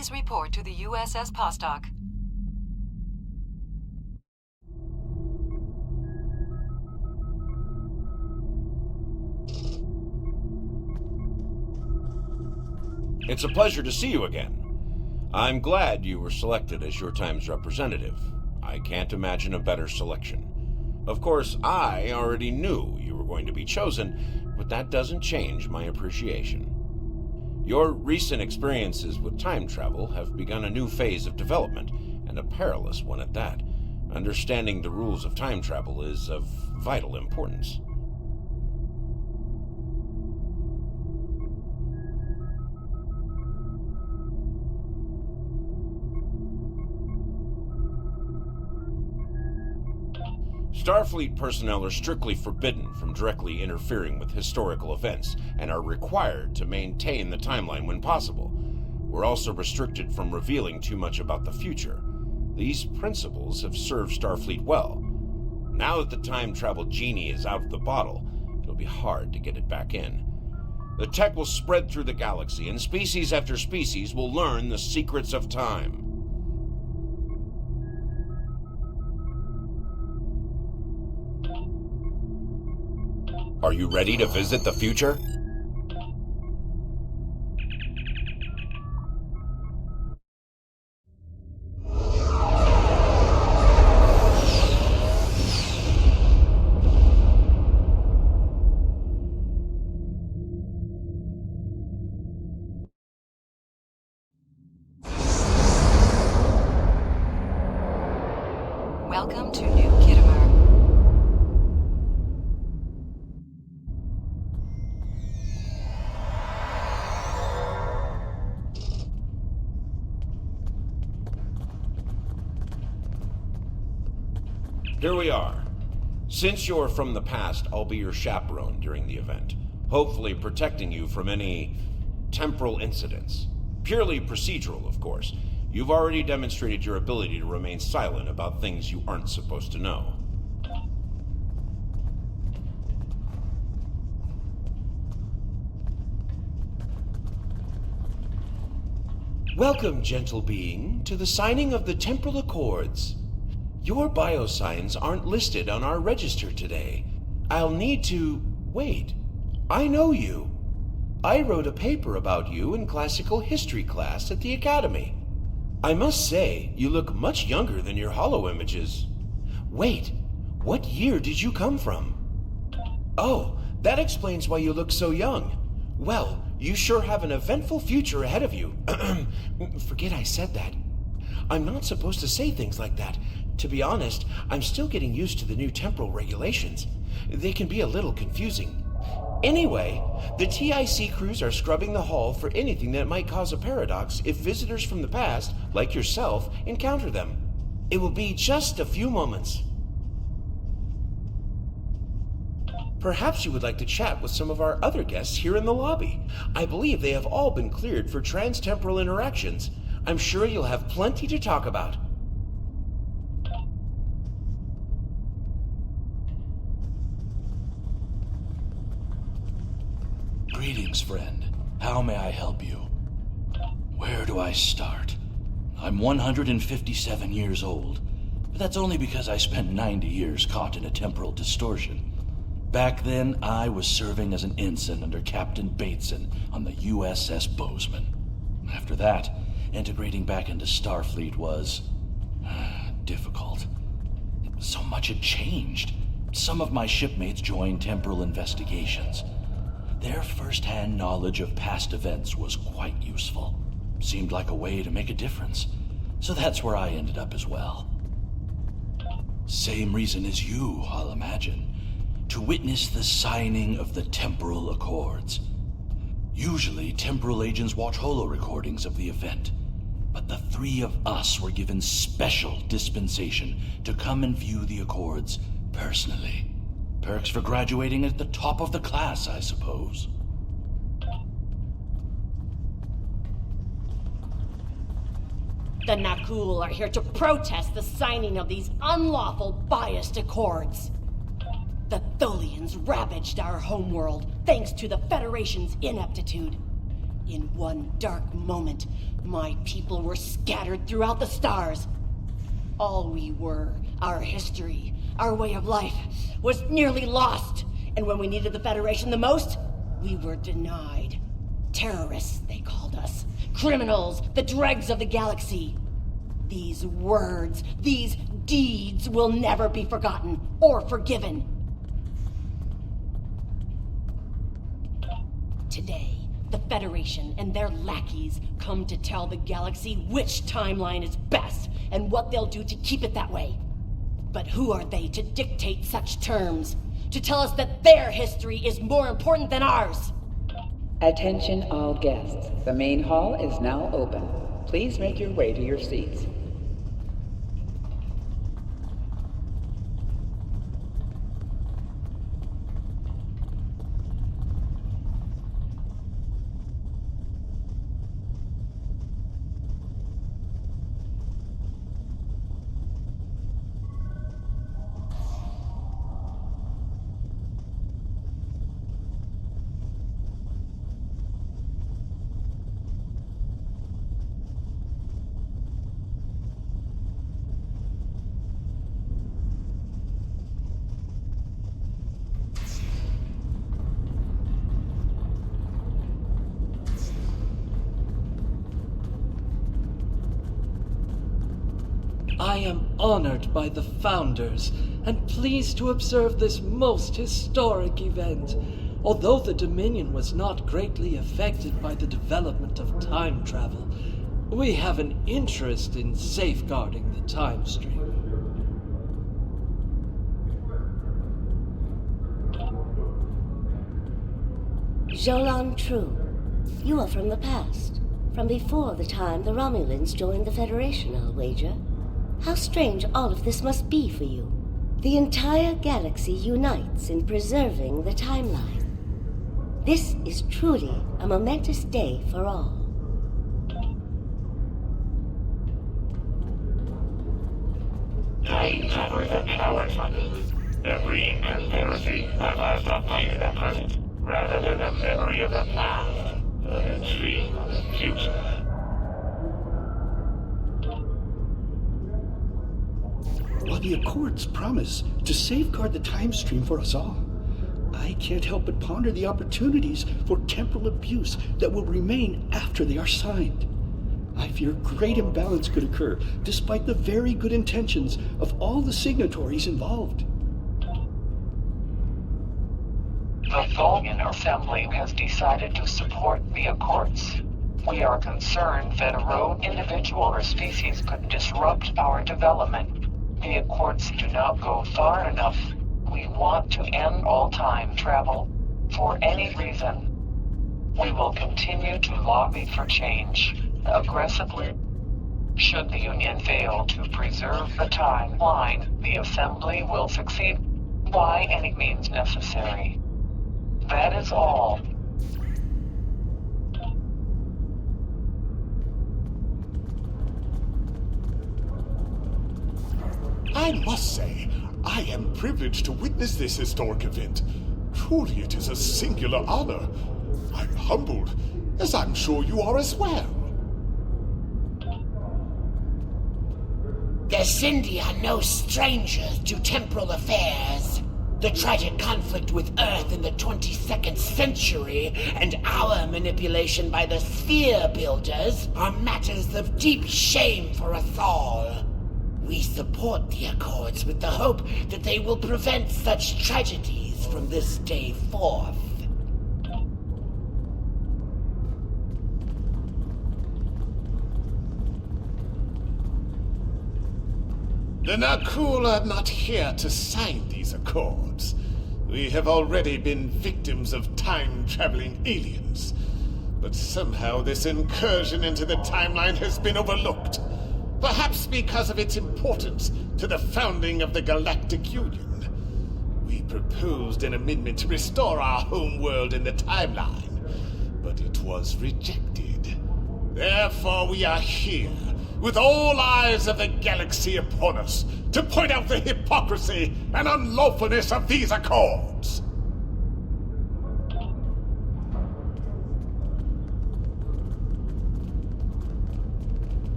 Please report to the USS Vostok. It's a pleasure to see you again. I'm glad you were selected as your time's representative. I can't imagine a better selection. Of course, I already knew you were going to be chosen, but that doesn't change my appreciation. Your recent experiences with time travel have begun a new phase of development, and a perilous one at that. Understanding the rules of time travel is of vital importance. Starfleet personnel are strictly forbidden from directly interfering with historical events and are required to maintain the timeline when possible. We're also restricted from revealing too much about the future. These principles have served Starfleet well. Now that the time travel genie is out of the bottle, it'll be hard to get it back in. The tech will spread through the galaxy, and species after species will learn the secrets of time. Are you ready to visit the future? Welcome to New Kittimer. Here we are. Since you're from the past, I'll be your chaperone during the event, hopefully protecting you from any temporal incidents. Purely procedural, of course. You've already demonstrated your ability to remain silent about things you aren't supposed to know. Welcome, gentle being, to the signing of the Temporal Accords. Your biosigns aren't listed on our register today. I'll need to... Wait. I know you. I wrote a paper about you in classical history class at the Academy. I must say, you look much younger than your holo images. Wait, what year did you come from? Oh, that explains why you look so young. Well, you sure have an eventful future ahead of you. Forget I said that. I'm not supposed to say things like that. To be honest, I'm still getting used to the new temporal regulations. They can be a little confusing. Anyway, the TIC crews are scrubbing the hull for anything that might cause a paradox if visitors from the past, like yourself, encounter them. It will be just a few moments. Perhaps you would like to chat with some of our other guests here in the lobby. I believe they have all been cleared for trans-temporal interactions. I'm sure you'll have plenty to talk about. Greetings, friend. How may I help you? Where do I start? I'm 157 years old, but that's only because I spent 90 years caught in a temporal distortion. Back then, I was serving as an ensign under Captain Bateson on the USS Bozeman. After that, integrating back into Starfleet was... difficult. So much had changed. Some of my shipmates joined temporal investigations. Their first-hand knowledge of past events was quite useful. Seemed like a way to make a difference. So that's where I ended up as well. Same reason as you, I'll imagine. To witness the signing of the Temporal Accords. Usually, temporal agents watch holo recordings of the event. But the three of us were given special dispensation to come and view the Accords personally. Perks for graduating at the top of the class, I suppose. The Nakul are here to protest the signing of these unlawful, biased accords. The Tholians ravaged our homeworld thanks to the Federation's ineptitude. In one dark moment, my people were scattered throughout the stars. All we were, our history, our way of life, was nearly lost. And when we needed the Federation the most, we were denied. Terrorists, they called us. Criminals, the dregs of the galaxy. These words, these deeds will never be forgotten or forgiven. Today, the Federation and their lackeys come to tell the galaxy which timeline is best and what they'll do to keep it that way. But who are they to dictate such terms? To tell us that their history is more important than ours? Attention all guests. The main hall is now open. Please make your way to your seats. I am honored by the Founders and pleased to observe this most historic event. Although the Dominion was not greatly affected by the development of time travel, we have an interest in safeguarding the time stream. Jolan True, you are from the past. From before the time the Romulans joined the Federation, I'll wager. How strange all of this must be for you. The entire galaxy unites in preserving the timeline. This is truly a momentous day for all. Time travel is a power struggle. Every conspiracy allows a plan at present, rather than a memory of the past, a dream of the future. While the Accords promise to safeguard the time stream for us all, I can't help but ponder the opportunities for temporal abuse that will remain after they are signed. I fear great imbalance could occur, despite the very good intentions of all the signatories involved. The Tholian Assembly has decided to support the Accords. We are concerned that a rogue individual or species could disrupt our development. The Accords do not go far enough. We want to end all time travel, for any reason. We will continue to lobby for change, aggressively. Should the Union fail to preserve the timeline, the Assembly will succeed by any means necessary. That is all. I must say, I am privileged to witness this historic event. Truly it is a singular honor. I'm humbled, as I'm sure you are as well. The Sindhi are no strangers to temporal affairs. The tragic conflict with Earth in the 22nd century and our manipulation by the Sphere Builders are matters of deep shame for us all. We support the Accords with the hope that they will prevent such tragedies from this day forth. The Nakul are not here to sign these Accords. We have already been victims of time-traveling aliens. But somehow this incursion into the timeline has been overlooked. Perhaps because of its importance to the founding of the Galactic Union. We proposed an amendment to restore our home world in the timeline, but it was rejected. Therefore we are here, with all eyes of the galaxy upon us, to point out the hypocrisy and unlawfulness of these Accords.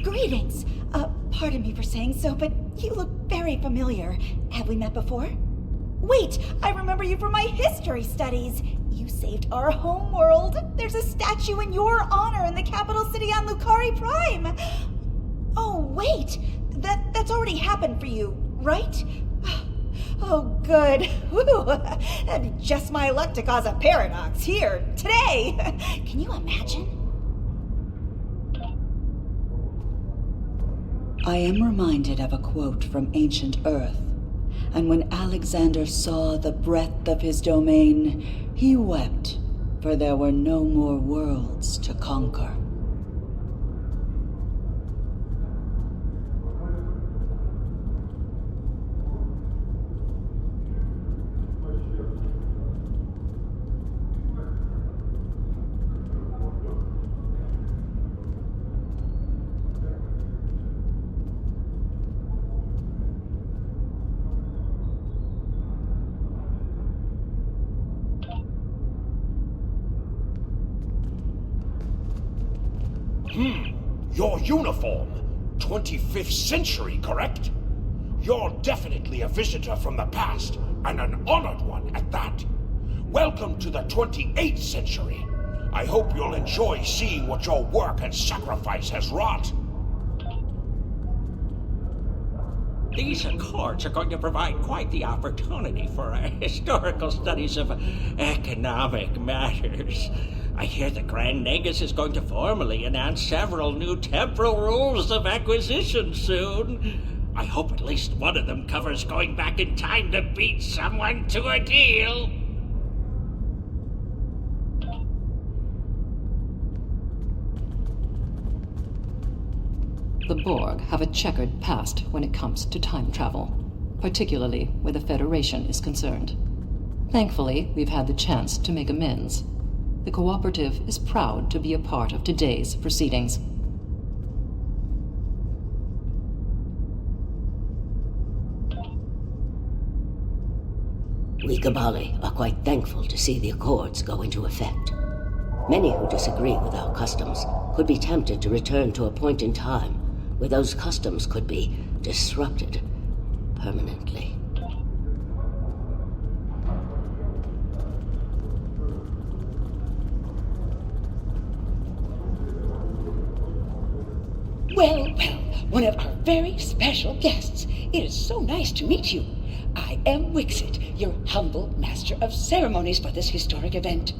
Greetings. Pardon me for saying so, but you look very familiar. Have we met before? Wait, I remember you from my history studies. You saved our home world. There's a statue in your honor in the capital city on Lucari Prime. Oh, wait. That's already happened for you, right? Oh, good. Whew. That'd be just my luck to cause a paradox here, today. Can you imagine? I am reminded of a quote from ancient Earth. And when Alexander saw the breadth of his domain, he wept, for there were no more worlds to conquer. Your uniform. 25th century, correct? You're definitely a visitor from the past, and an honored one at that. Welcome to the 28th century. I hope you'll enjoy seeing what your work and sacrifice has wrought. These Accords are going to provide quite the opportunity for historical studies of economic matters. I hear the Grand Nagus is going to formally announce several new temporal rules of acquisition soon. I hope at least one of them covers going back in time to beat someone to a deal. The Borg have a checkered past when it comes to time travel, particularly where the Federation is concerned. Thankfully, we've had the chance to make amends. The Cooperative is proud to be a part of today's proceedings. We Gabali are quite thankful to see the Accords go into effect. Many who disagree with our customs could be tempted to return to a point in time where those customs could be disrupted permanently. Well, one of our very special guests. It is so nice to meet you. I am Wixit, your humble master of ceremonies for this historic event.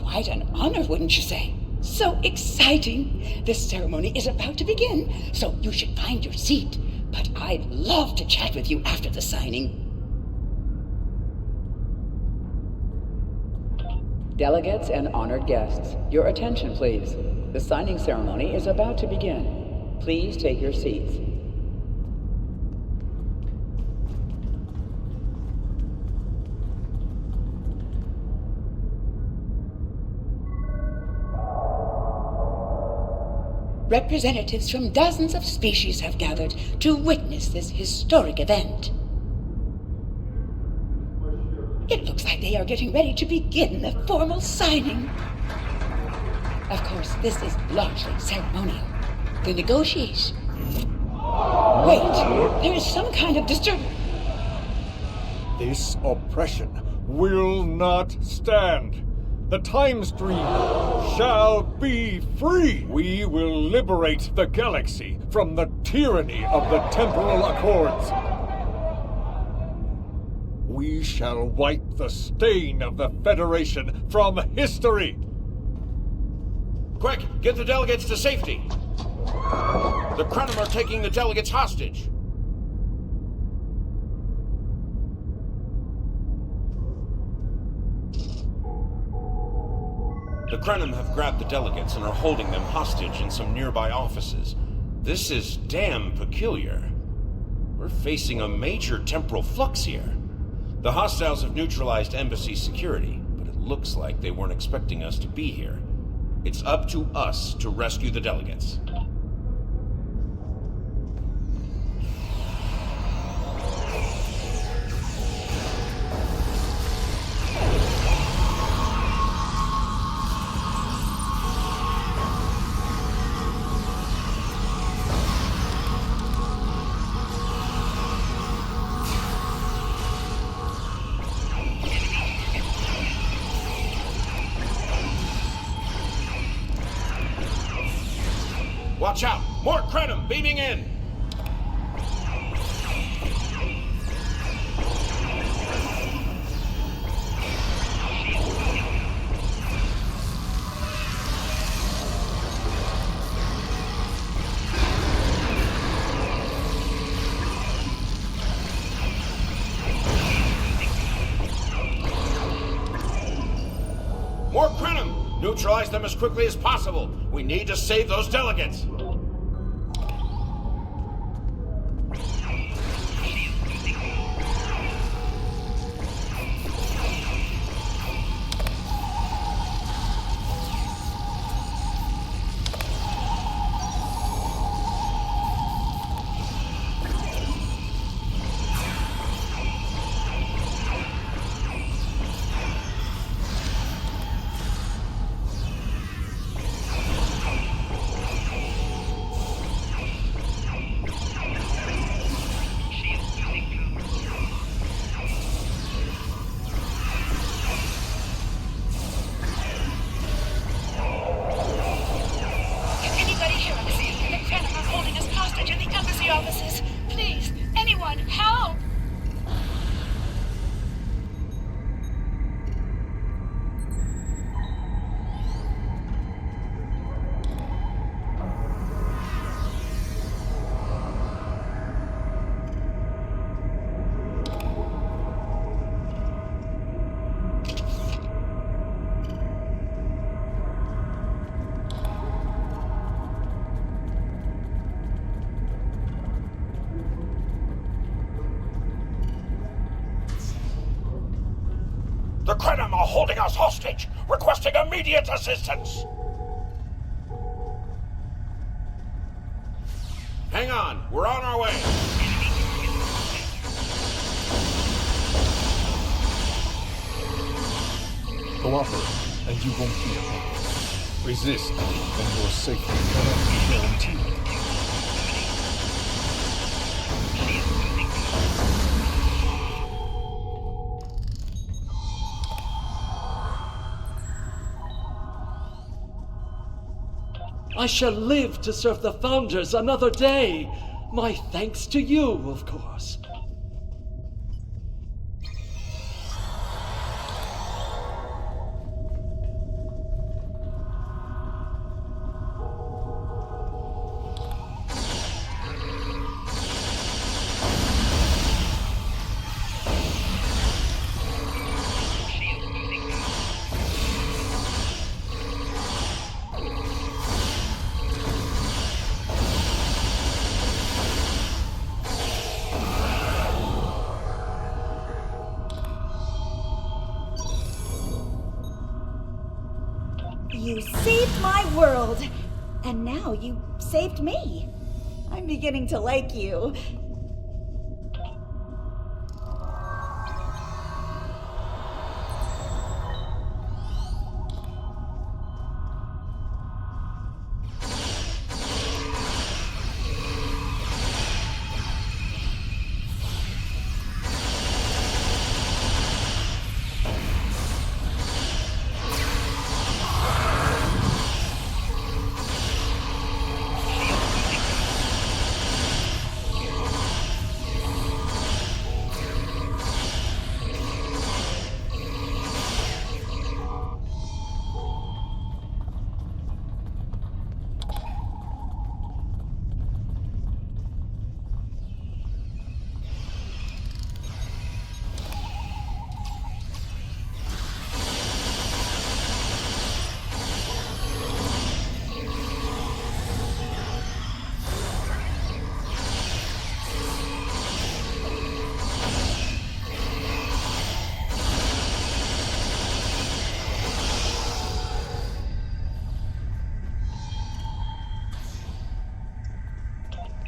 Quite an honor, wouldn't you say? So exciting! This ceremony is about to begin, so you should find your seat. But I'd love to chat with you after the signing. Delegates and honored guests, your attention, please. The signing ceremony is about to begin. Please take your seats. Representatives from dozens of species have gathered to witness this historic event. It looks like they are getting ready to begin the formal signing. Of course, this is largely ceremonial. The negotiation. Wait, there is some kind of disturbance. This oppression will not stand. The time stream shall be free. We will liberate the galaxy from the tyranny of the Temporal Accords. We shall wipe the stain of the Federation from history. Quick, get the delegates to safety. The Krenim are taking the delegates hostage. The Krenim have grabbed the delegates and are holding them hostage in some nearby offices. This is damn peculiar. We're facing a major temporal flux here. The hostiles have neutralized embassy security, but it looks like they weren't expecting us to be here. It's up to us to rescue the delegates. Watch out! More Crenum beaming in! More Crenum! Neutralize them as quickly as possible. We need to save those delegates. The Crenum are holding us hostage, requesting immediate assistance. Hang on, we're on our way. Cooperate, and you won't be alone. Resist, and your safety cannot be guaranteed. I shall live to serve the Founders another day. My thanks to you, of course. You saved my world, and now you saved me. I'm beginning to like you.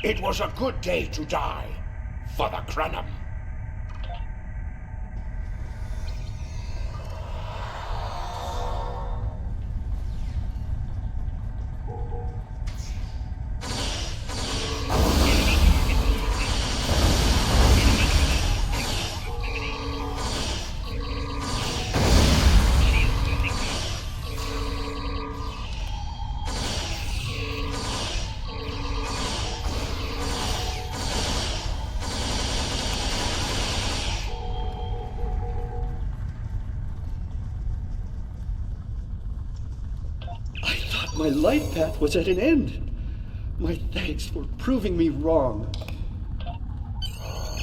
It was a good day to die for the Crenum. thought my life path was at an end. My thanks for proving me wrong.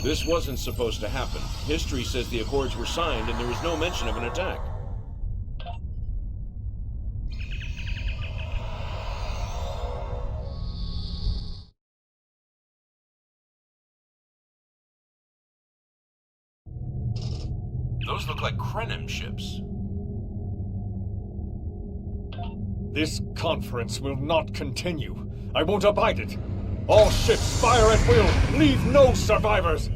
This wasn't supposed to happen. History says the Accords were signed and there was no mention of an attack. Those look like Krenim ships. This conference will not continue. I won't abide it. All ships fire at will. Leave no survivors.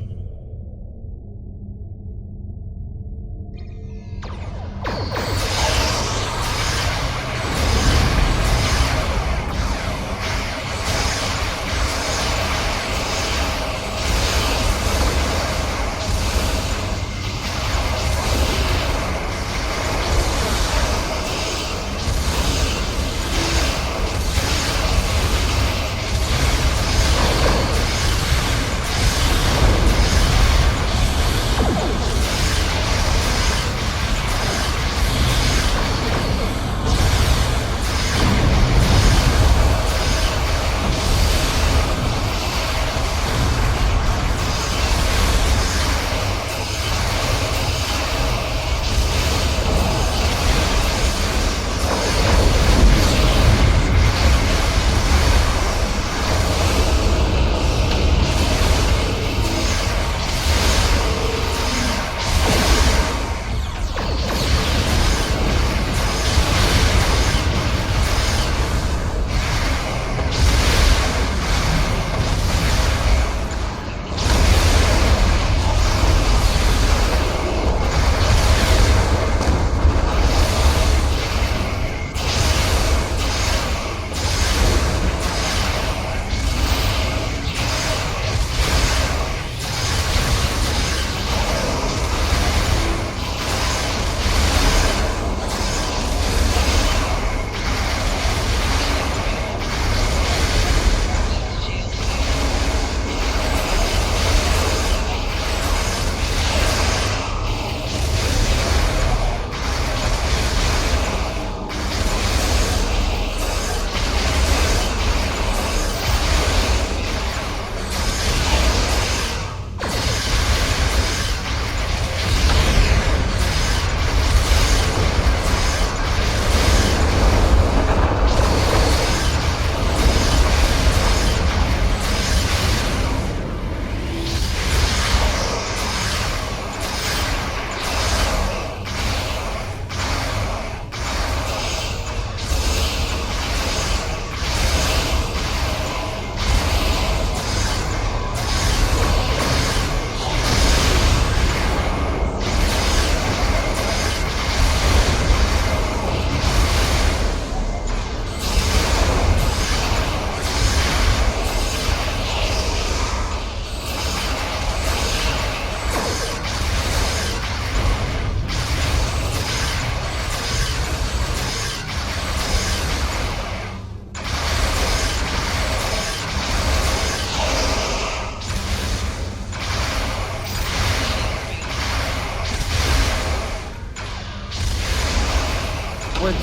Wait,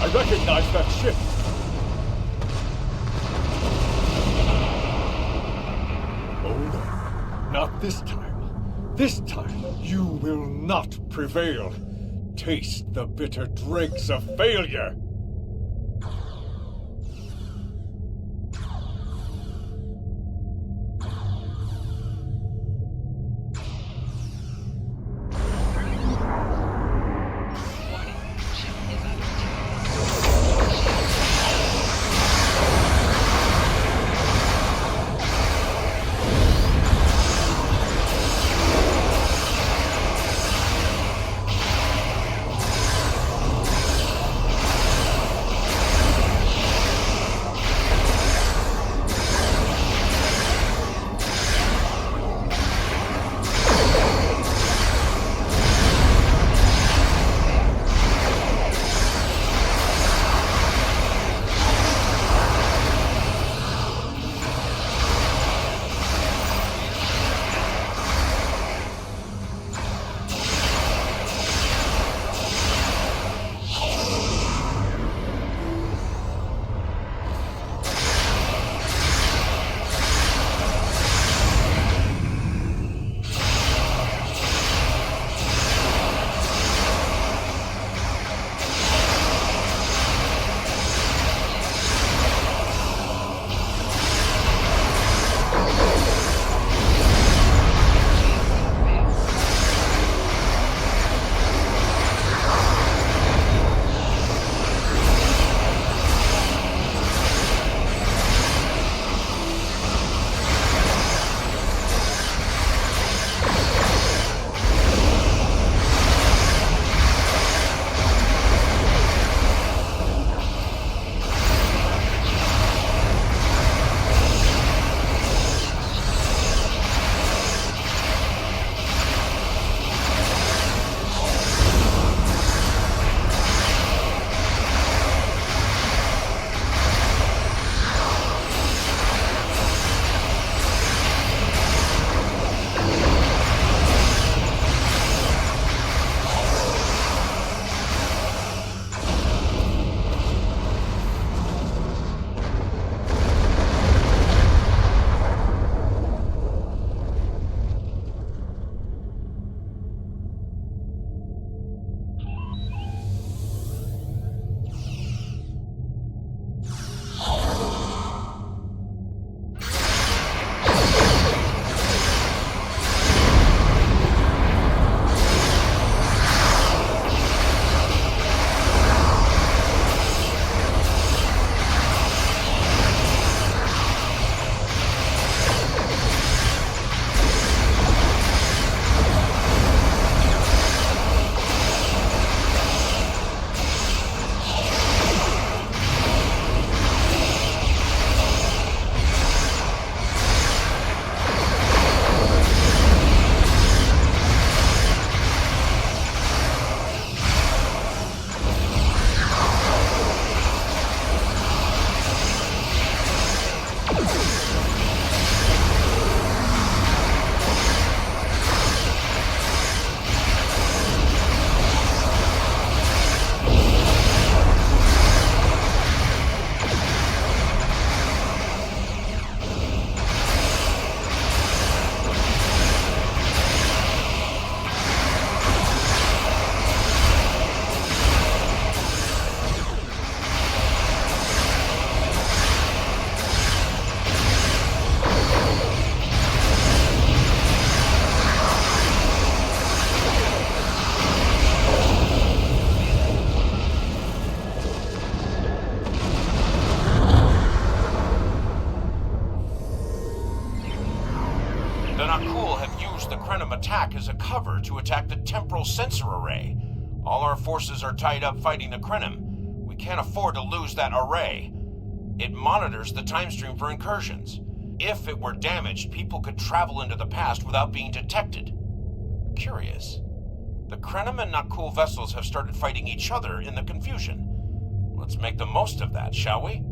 I recognize that ship. Oh no, not this time. This time, you will not prevail. Taste the bitter dregs of failure. attack as a cover to attack the temporal sensor array. All our forces are tied up fighting the Krenim. We can't afford to lose that array. It monitors the time stream for incursions. If it were damaged, people could travel into the past without being detected. Curious. The Krenim and Nakul vessels have started fighting each other in the confusion. Let's make the most of that, shall we?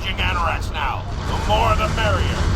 Engaging Anoraks now. The more the merrier.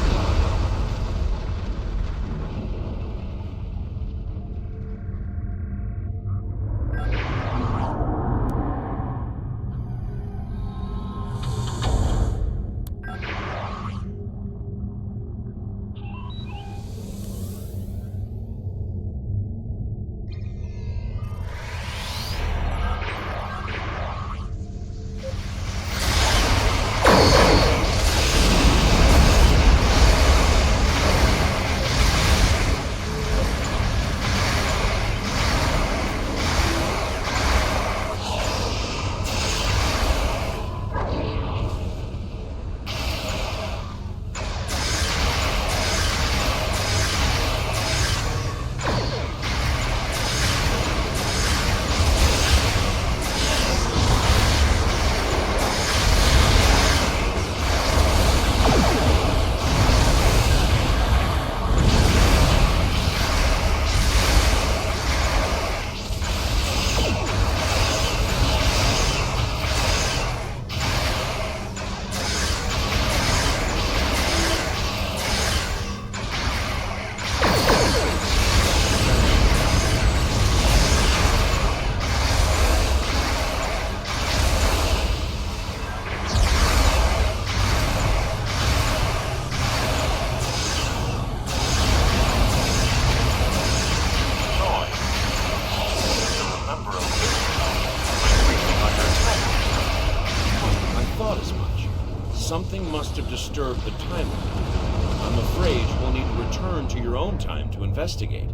Something must have disturbed the timeline. I'm afraid you will need to return to your own time to investigate.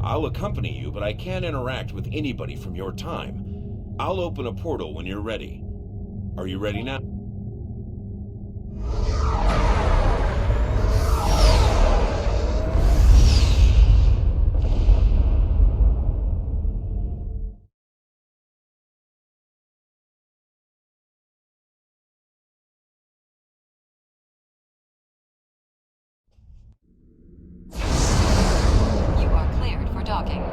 I'll accompany you, but I can't interact with anybody from your time. I'll open a portal when you're ready. Are you ready now? Docking.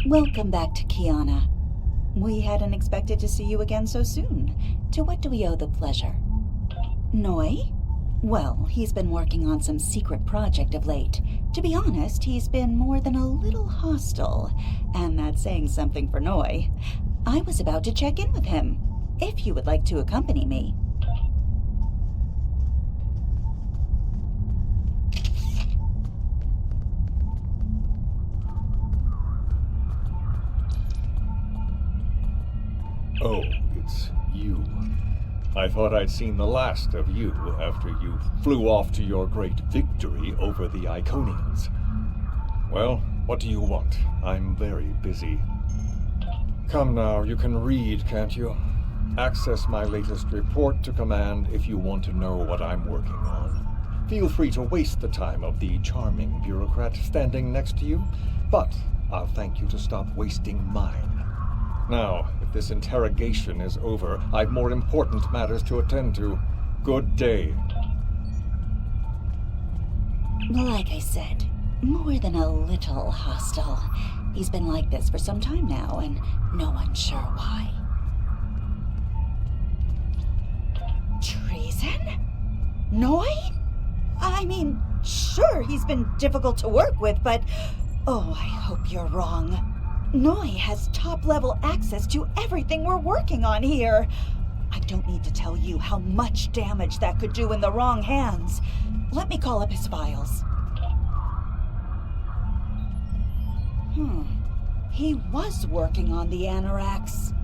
Welcome back to Kiana. We hadn't expected to see you again so soon. To what do we owe the pleasure? Noi? Well, he's been working on some secret project of late. To be honest, he's been more than a little hostile, and that's saying something for Noi. I was about to check in with him, if you would like to accompany me. Oh, it's you. I thought I'd seen the last of you after you flew off to your great victory over the Iconians. Well, what do you want? I'm very busy. Come now, you can read, can't you? Access my latest report to command if you want to know what I'm working on. Feel free to waste the time of the charming bureaucrat standing next to you, but I'll thank you to stop wasting mine. Now, if this interrogation is over, I've more important matters to attend to. Good day. Like I said, more than a little hostile. He's been like this for some time now, and no one's sure why. Treason? Noi? I mean, sure, he's been difficult to work with, but... Oh, I hope you're wrong. Noi has top-level access to everything we're working on here. I don't need to tell you how much damage that could do in the wrong hands. Let me call up his files. He was working on the Anoraks.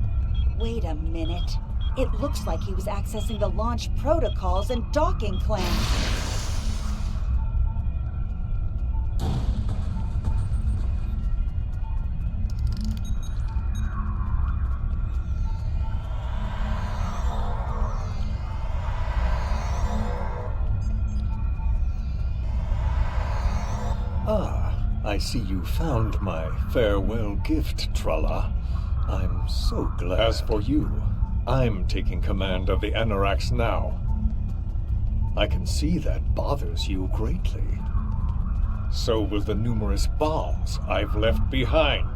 Wait a minute. It looks like he was accessing the launch protocols and docking plans. I see you found my farewell gift, Tralla. I'm so glad. As for you, I'm taking command of the Anoraks now. I can see that bothers you greatly. So will the numerous bombs I've left behind.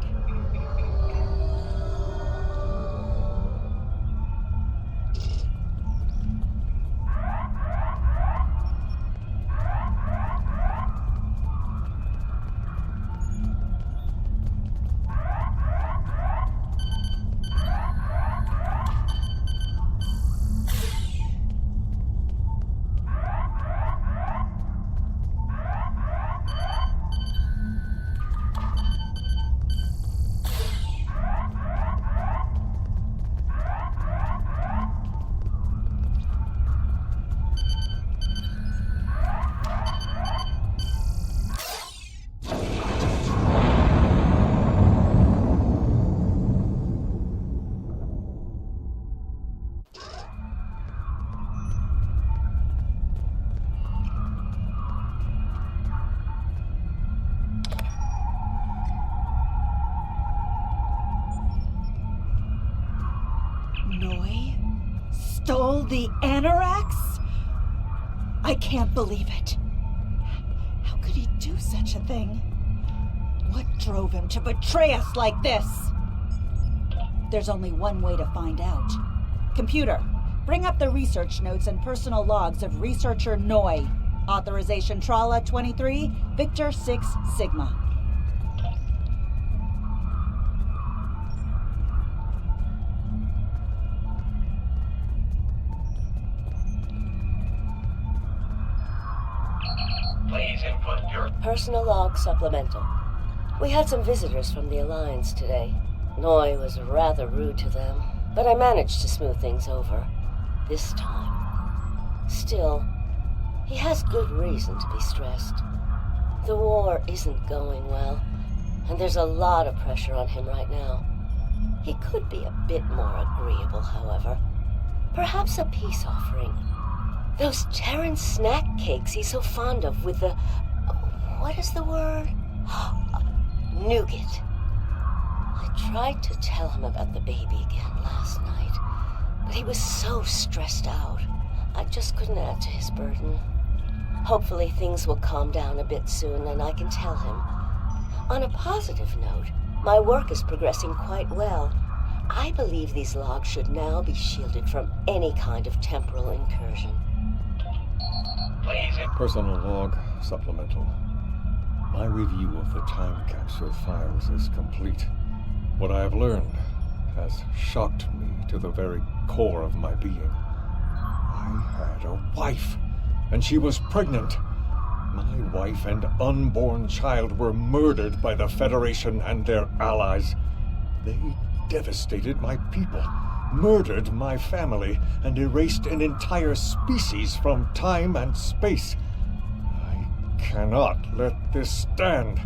Noi stole the Anoraks? I can't believe it. How could he do such a thing? What drove him to betray us like this? There's only one way to find out. Computer, bring up the research notes and personal logs of researcher Noi. Authorization Trala 23, Victor 6 Sigma. Please input your Personal log supplemental. We had some visitors from the Alliance today. Noi was rather rude to them, but I managed to smooth things over. This time. Still, he has good reason to be stressed. The war isn't going well, and there's a lot of pressure on him right now. He could be a bit more agreeable, however. Perhaps a peace offering. Those Terran snack cakes he's so fond of with the... what is the word? Nougat. I tried to tell him about the baby again last night, but he was so stressed out. I just couldn't add to his burden. Hopefully things will calm down a bit soon and I can tell him. On a positive note, my work is progressing quite well. I believe these logs should now be shielded from any kind of temporal incursion. Personal log supplemental. My review of the time capsule files is complete. What I have learned has shocked me to the very core of my being. I had a wife, and she was pregnant. My wife and unborn child were murdered by the Federation and their allies. They devastated my people, murdered my family, and erased an entire species from time and space. I cannot let this stand.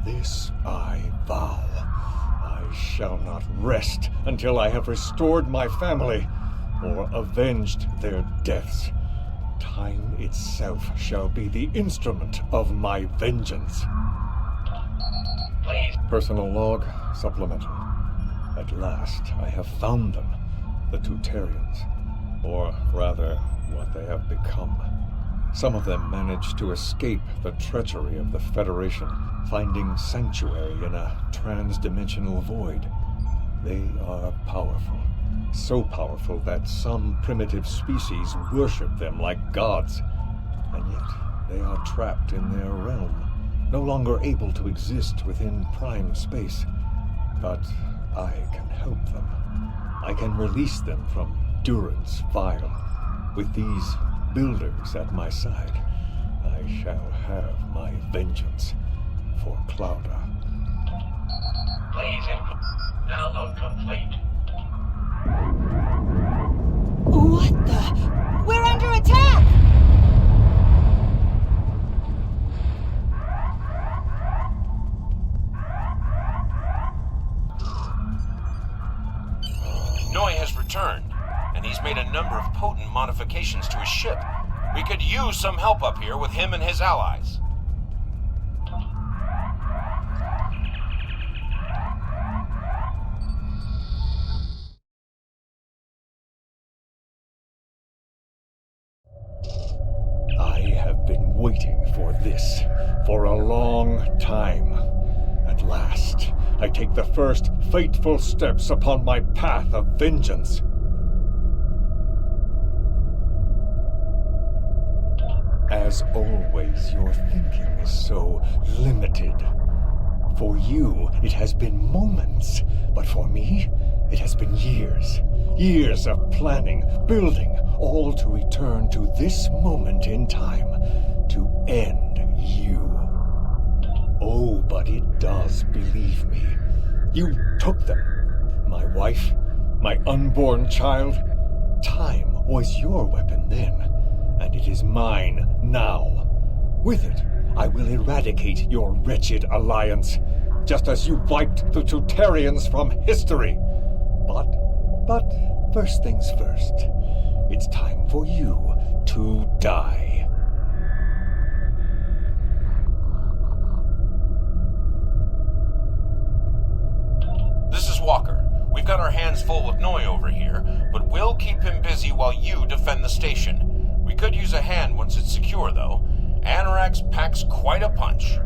This I vow. I shall not rest until I have restored my family or avenged their deaths. Time itself shall be the instrument of my vengeance. Personal log supplemental. At last, I have found them, the Tutarians, or rather, what they have become. Some of them managed to escape the treachery of the Federation, finding sanctuary in a trans-dimensional void. They are powerful, so powerful that some primitive species worship them like gods, and yet they are trapped in their realm, no longer able to exist within prime space. But I can help them. I can release them from Duran's file. With these builders at my side, I shall have my vengeance for Clouda. Please input. Download complete. What the? We're under attack! Noi has returned, and he's made a number of potent modifications to his ship. We could use some help up here with him and his allies. this for a long time. At last, I take the first fateful steps upon my path of vengeance. As always, your thinking is so limited. For you, it has been moments, but for me, it has been years. Years of planning, building, all to return to this moment in time, to end you. Oh, but it does, believe me. You took them. My wife, my unborn child. Time was your weapon then, and it is mine now. With it, I will eradicate your wretched alliance, just as you wiped the Tutarians from history. But first things first. It's time for you to die. This is Walker. We've got our hands full with Noi over here, but we'll keep him busy while you defend the station. We could use a hand once it's secure, though. Anorax packs quite a punch.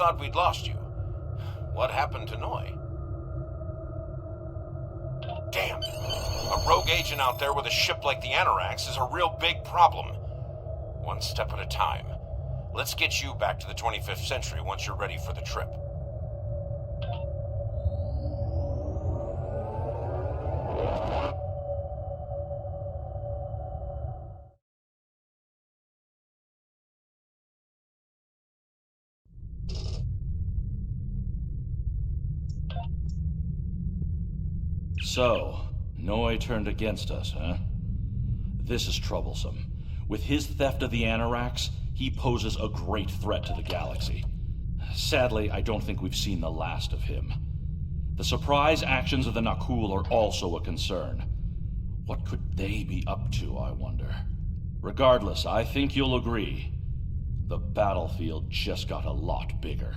thought we'd lost you. What happened to Noi? Damn. A rogue agent out there with a ship like the Anoraks is a real big problem. One step at a time. Let's get you back to the 25th century once you're ready for the trip. So, Noi turned against us, huh? This is troublesome. With his theft of the Anoraks, he poses a great threat to the galaxy. Sadly, I don't think we've seen the last of him. The surprise actions of the Nakul are also a concern. What could they be up to, I wonder? Regardless, I think you'll agree. The battlefield just got a lot bigger.